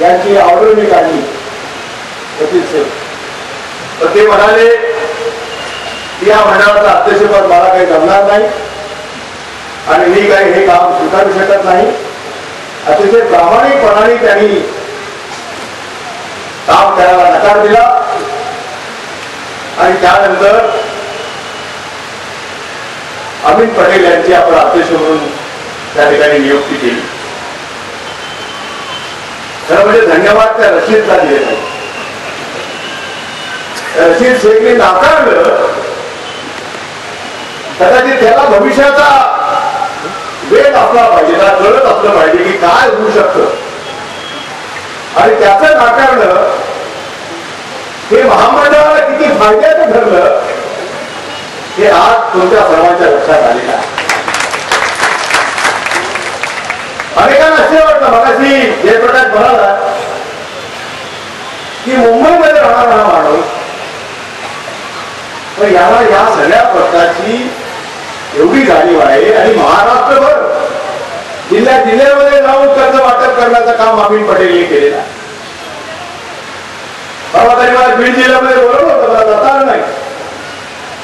यांची ऑर्डर मी काढली तर ते म्हणाले की या मंडळाचं अध्यक्षपद मला काही जमणार नाही आणि मी काही हे काम स्वीकारू शकत नाही. अतिशय प्रामाणिकपणाने त्यांनी काम करायला नकार दिला आणि त्यानंतर अमित पटेल यांची आपण अध्यक्ष म्हणून त्या ठिकाणी नियुक्ती केली. खरं म्हणजे धन्यवाद त्या रशीदला दिले नाही. रशीद शेखने नाकारलं. कदाचित त्याला भविष्याचा वेग असला पाहिजे, त्याला कळत असलं पाहिजे की काय होऊ शकतं आणि त्याचं नाकारणं हे महामंडळाला किती फायद्याचं ठरलं हे आज तुमच्या सर्वांच्या लक्षात आलेलं आहे. अनेकांना असे वाटतं मगाशी जयप्रकाश म्हणाला की मुंबईमध्ये राहणारा हा माणूस पण याला या सगळ्या प्रश्नाची एवढी जाणीव आहे आणि महाराष्ट्रभर जिल्ह्यामध्ये जाऊन कर्ज वाटप करण्याचं काम अमित पटेलने केलेलं आहे. परवा तरी मला बीड जिल्ह्यामध्ये बोलवलं होतं, मला जाता आलं नाही.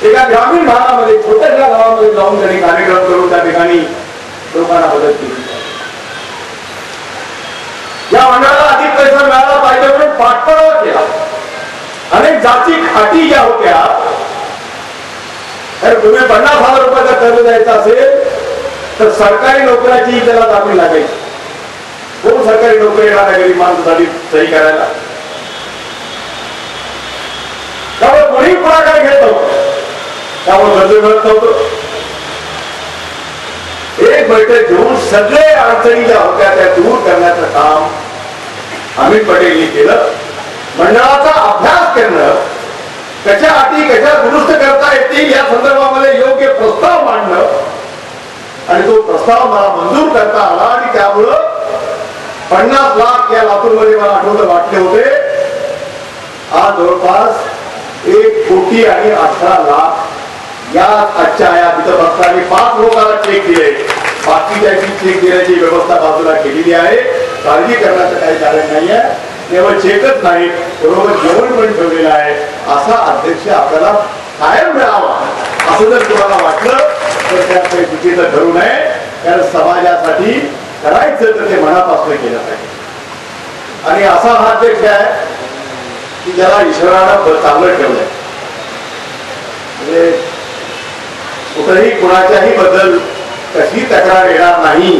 एका ग्रामीण भागामध्ये छोट्याशा गावामध्ये जाऊन त्यांनी कार्यक्रम करून त्या ठिकाणी लोकांना मदत केली. या मंडळाला अधिक पैसा मिळाला पाहिजे म्हणून पाठपुरावा केला. अनेक जाती खाटी ज्या होत्या, तर तुम्ही 50,000 रुपयाचा कर्ज द्यायचा असेल तर सरकारी नोकऱ्याची त्याला जामीन लागायची. कोण सरकारी नोकरी येणार गरीब माणसासाठी सही करायला? त्यामुळे कोणी पुढाकार घेत नव्हतं, त्यामुळे कर्ज मिळत नव्हतं. एक बैठक घेऊन सगळे अडचणी ज्या होत्या त्या दूर करण्याचं काम अमित पटेलने केलं. मंडळाचा अभ्यास करणं, कशा अटी कशा दुरुस्त करता येतील या संदर्भामध्ये योग्य प्रस्ताव मांडणं आणि तो प्रस्ताव मला मंजूर करता आला आणि त्यामुळं 50 लाख या लातूरमध्ये मला आठवतं वाटले होते. आज जवळपास 1,18,00,000 या आजच्या या तिथं बसताना 5 लोकांना चेक दिले. बाकीच्याची चेक देण्याची व्यवस्था बाजूला केलेली आहे. काळजी करण्याचं काही कारण नाहीये. केवळ चेकच नाही, बरोबर जेवण पण ठेवलेलं आहे. असा अध्यक्ष आपल्याला कायम मिळावा असं जर तुम्हाला वाटलं तर त्यात काही चुकीचं ठरू नये. कारण समाजासाठी करायचं तर ते मनापासून केलं पाहिजे. आणि असा हा अध्यक्ष आहे की ज्याला ईश्वरानं चांगलं ठेवलंय. म्हणजे कुठेही कुणाच्याही बद्दल कशी तक्रार येणार नाही